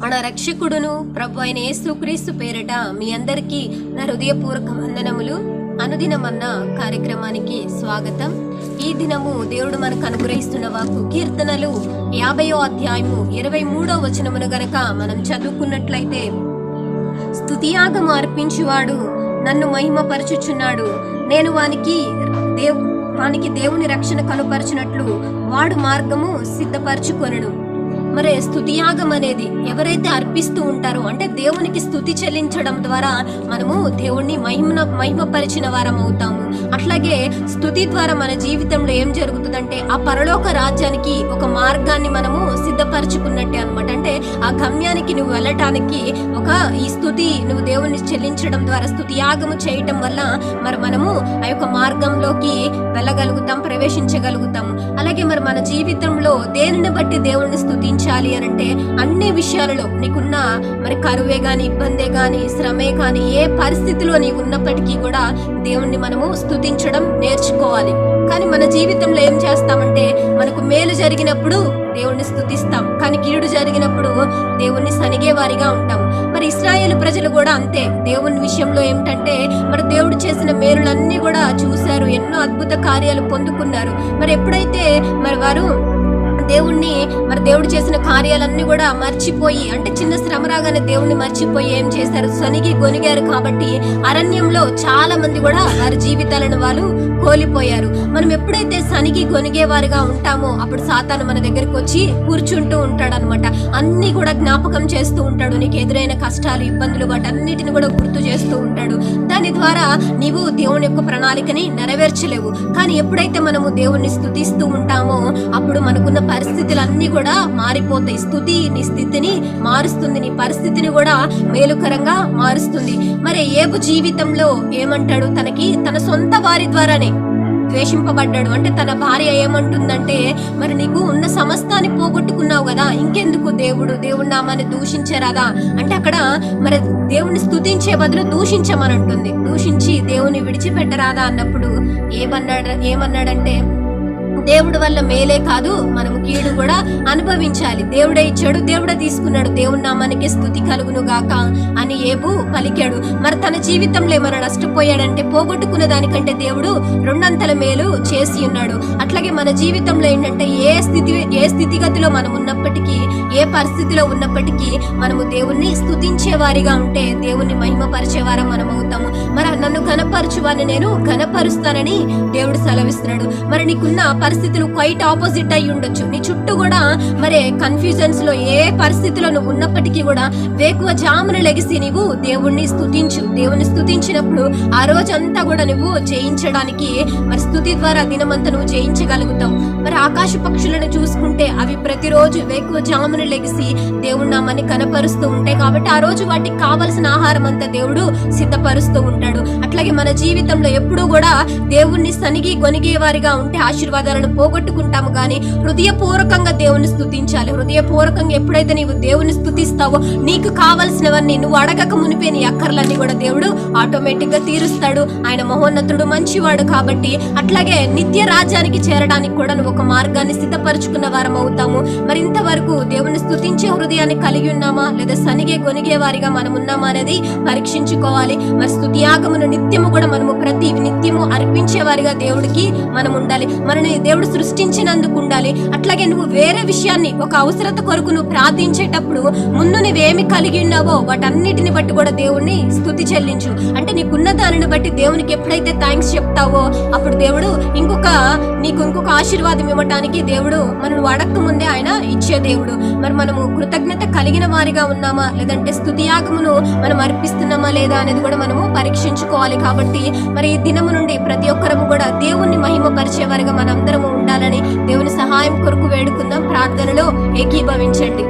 మన రక్షకుడును ప్రభు అయిన యేసుక్రీస్తు పేరిట మీ అందరికీ నా హృదయపూర్వక వందనములు. అనుదినమన్న కార్యక్రమానికి స్వాగతం. ఈ దినము దేవుడు మనకు అనుగ్రహిస్తున్న వాక్కు కీర్తనలు 50వ అధ్యాయము 23వ వచనమును గనక మనం చదువుకున్నట్లయితే, స్తుతియాగము అర్పించువాడు నన్ను మహిమపరచుచున్నాడు, నేను వానికి దేవుని రక్షణ కనుపరచినట్లు వాడు మార్గము సిద్ధపరచుకొనెను. మరి స్తుతియాగం అనేది ఎవరైతే అర్పిస్తూ ఉంటారో, అంటే దేవునికి స్తుతి చెల్లించడం ద్వారా మనము దేవుణ్ణి మహిమపరిచిన వారం అవుతాము. అట్లాగే స్తుతి ద్వారా మన జీవితంలో ఏం జరుగుతుందంటే ఆ పరలోక రాజ్యానికి ఒక మార్గాన్ని మనము సిద్ధపరచుకున్నట్టే అనమాట. అంటే ఆ గమ్యానికి నువ్వు వెళ్ళటానికి ఈ స్తుతి నువ్వు దేవుణ్ణి చెల్లించడం ద్వారా, స్తుతియాగము చేయటం వల్ల మరి మనము ఆ యొక్క మార్గంలోకి వెళ్ళగలుగుతాం, ప్రవేశించగలుగుతాం. అలాగే మరి మన జీవితంలో దేనిని బట్టి దేవుణ్ణి స్తుతించాలి అని అంటే, అన్ని విషయాలలో నీకున్న మరి కరువే గాని, ఇబ్బందే గాని, శ్రమే కానీ, ఏ పరిస్థితిలో నీవు ఉన్నప్పటికీ కూడా దేవుణ్ణి మనము స్తుతించడం నేర్చుకోవాలి. కానీ మన జీవితంలో ఏం చేస్తామంటే, మనకు మేలు జరిగినప్పుడు దేవుణ్ణి స్తుతిస్తాం, కానీ కీడు జరిగినప్పుడు దేవుణ్ణి సనిగే వారిగా ఉంటాం. మరి ఇశ్రాయేలు ప్రజలు కూడా అంతే. దేవుని విషయంలో ఏమిటంటే, మరి దేవుడు చేసిన మేలులన్నీ కూడా చూశారు, ఎన్నో అద్భుత కార్యాలు పొందుకున్నారు. మరి ఎప్పుడైతే మరి వారు దేవుడు చేసిన కార్యాలన్నీ కూడా మర్చిపోయి, అంటే చిన్న శ్రమ రాగానే దేవుణ్ణి మర్చిపోయి ఏం చేశారు, సనిగి గొనిగారు. కాబట్టి అరణ్యంలో చాలా మంది కూడా వారి జీవితాలను వాళ్ళు కోల్పోయారు. మనం ఎప్పుడైతే సనిగి గొనిగేవారుగా ఉంటామో అప్పుడు సాతాను మన దగ్గరికి వచ్చి కూర్చుంటూ ఉంటాడు అనమాట. అన్ని కూడా జ్ఞాపకం చేస్తూ ఉంటాడు, నీకు ఎదురైన కష్టాలు, ఇబ్బందులు, వాటన్నిటిని కూడా గుర్తు చేస్తూ ఉంటాడు. దాని ద్వారా నీవు దేవుని యొక్క ప్రణాళికని నెరవేర్చలేవు. కానీ ఎప్పుడైతే మనము దేవుణ్ణి స్తుతిస్తూ ఉంటామో అప్పుడు మనకున్న పరిస్థితులన్నీ కూడా మారిపోతాయి. స్తుతి నీ స్థితిని మారుస్తుంది, నీ పరిస్థితిని కూడా మేలుకరంగా మారుస్తుంది. మరి ఏబు జీవితంలో ఏమంటాడు, తన సొంత వారి ద్వారానే ద్వేషింపబడ్డాడు. అంటే తన భార్య ఏమంటుందంటే, మరి నీకు ఉన్న సమస్తాన్ని పోగొట్టుకున్నావు కదా, ఇంకెందుకు దేవుడి నామాన్ని దూషించరాదా అంటే, అక్కడ మరి దేవుణ్ణి స్తుతించే బదులు దూషించమని అంటుంది. దూషించి దేవుని విడిచిపెట్టరాదా అన్నప్పుడు ఏమన్నాడంటే, దేవుడి వల్ల మేలే కాదు, మనము కీడు కూడా అనుభవించాలి. దేవుడే ఇచ్చాడు, దేవుడే తీసుకున్నాడు, దేవుని నామానికి స్తుతి కలుగును గాక అని ఏబు పలికాడు. మరి తన జీవితంలో ఏమైనా నష్టపోయాడంటే, పోగొట్టుకున్న దానికంటే దేవుడు రెండంతల మేలు చేసి ఉన్నాడు. అట్లాగే మన జీవితంలో ఏంటంటే, ఏ స్థితిగతిలో మనం ఉన్నప్పటికీ, ఏ పరిస్థితిలో ఉన్నప్పటికీ మనము దేవుణ్ణి స్తుతించే వారిగా ఉంటే దేవుణ్ణి మహిమపరిచేవారం మనం అవుతాము. మరి నన్ను ఘనపరచువాని నేను ఘనపరుస్తానని దేవుడు సెలవిస్తున్నాడు. మరి నీకున్న పరిస్థితులు క్వైట్ ఆపోజిట్ అయి ఉండొచ్చు. నీ చుట్టూ కూడా మరి కన్ఫ్యూజన్స్ లో ఏ పరిస్థితిలో నువ్వు ఉన్నప్పటికీ కూడా వేకువ జామున లెగిసి నీవు దేవుణ్ణి స్తుతించు. దేవుణ్ణి స్తుతించినప్పుడు ఆ రోజంతా కూడా నువ్వు జయించడానికి, మరి స్తుతి ద్వారా దినమంతా నువ్వు జయించగలుగుతావు. మరి ఆకాశ పక్షులను చూసుకుంటే అవి ప్రతిరోజు వేకువ జామున లెగిసి దేవుడి నామాన్ని కనపరుస్తూ ఉంటాయి. కాబట్టి ఆ రోజు వాటికి కావలసిన ఆహారం అంతా దేవుడు సిద్ధపరుస్తూ ఉంటాడు. అట్లాగే మన జీవితంలో ఎప్పుడూ కూడా దేవుణ్ణి సనిగి గొనిగే వారిగా ఉంటే ఆశీర్వాదాలను పోగొట్టుకుంటాము. కానీ హృదయపూర్వకంగా దేవుని స్తుతించాలి. హృదయపూర్వకంగా ఎప్పుడైతే నీవు దేవుని స్తుతిస్తావో, నీకు కావలసినవన్నీ నువ్వు అడగక మునిపే నీ అక్కర్లన్నీ కూడా దేవుడు ఆటోమేటిక్ గా తీరుస్తాడు. ఆయన మహోన్నతుడు, మంచివాడు. కాబట్టి అట్లాగే నిత్య రాజ్యానికి చేరడానికి కూడా నువ్వు ఒక మార్గాన్ని సిద్ధపరచుకున్న వారం అవుతాము. మరి ఇంతవరకు దేవుని స్తుతించే హృదయాన్ని కలిగి ఉన్నామా, లేదా సనిగే గొనిగే వారిగా మనం ఉన్నామా అనేది పరీక్షించుకోవాలి. మరి స్తుతియాగమును నిత్యము కూడా మనము ప్రతి నిత్యము అర్పించే వారిగా దేవుడికి మనం ఉండాలి. మనని దేవుడు సృష్టించినందుకు ఉండాలి. అట్లాగే నువ్వు వేరే విషయాన్ని, ఒక అవసరత కొరకు నువ్వు ప్రార్థించేటప్పుడు ముందు నువ్వేమి కలిగి ఉన్నావో వాటన్నిటిని బట్టి కూడా దేవుణ్ణి స్తుతి చెల్లించు. అంటే నీకున్న దానిని బట్టి దేవునికి ఎప్పుడైతే థ్యాంక్స్ చెప్తావో అప్పుడు దేవుడు నీకు ఇంకొక ఆశీర్వాదం ఇవ్వటానికి దేవుడు మనను అడక్క ముందే ఆయన ఇచ్చే దేవుడు. మరి మనము కృతజ్ఞత కలిగిన వారిగా ఉన్నామా, లేదంటే స్తుతియాగమును మనం అర్పిస్తున్నామా లేదా అనేది కూడా మనము పరీక్షించుకోవాలి. కాబట్టి మరి ఈ దినము నుండి ప్రతి ఒక్కరము కూడా దేవుణ్ణి మహిమపరిచేవారిగా మనందరము ఉండాలని దేవుని సహాయం కొరకు వేడుకుందాం. ప్రార్థనలో ఏకీభవించండి.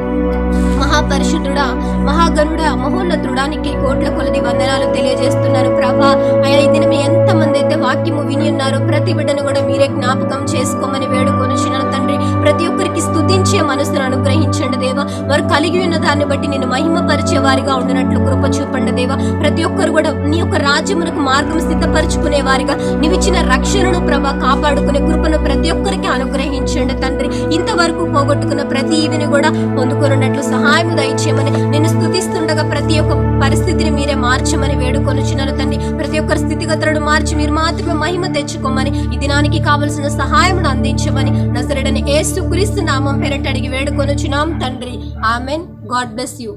మహాపరిశుద్ధుడా, మహాగణుడా, మహోన్నతుడా, నీకు కోట్ల కొలది వందనాలు తెలియజేస్తున్నారు ప్రభా. అయ్యా, ఈ దినం ఎంతమంది అయితే వాక్యము విని ఉన్నారో ప్రతి బిడ్డను కూడా మీరే జ్ఞాపకం చేసుకోమని వేడుకొనుచున్నాను తండ్రి. ప్రతి ఒక్కరికి స్తుతించే మనసును అనుగ్రహించండి దేవా. వారు కలిగి ఉన్న దాన్ని బట్టి నేను మహిమపరిచే వారిగా ఉండినట్లు కృప చూపండి దేవా. ప్రతి ఒక్కరు కూడా నీ యొక్క రాజ్యమునకు మార్గం సిద్ధపరచుకునే వారిగా నీవిచ్చిన రక్షణను ప్రభా కాపాడుకునే కృపను ప్రతి ఒక్కరికి అనుగ్రహించండి తండ్రి. ఇంతవరకు పోగొట్టుకున్న ప్రతి ఈవిని కూడా పొందుకున్నట్లు సహాయం దయచేయమని నేను స్తుతిస్తుండగా ప్రతి ఒక్క పరిస్థితిని మీరే మార్చమని వేడుకొనుచున్నాను తండ్రి. ప్రతి ఒక్కరి స్థితిగతులను మార్చి మీరు మాత్రమే మహిమ తెచ్చుకోమని, ఈ దినానికి కావలసిన సహాయమును అందించమని నజరేయుడైన యేసుక్రీస్తు నామం పేరిట అడిగి వేడుకొనుచున్నాం తండ్రి. ఆమెన్. God bless you.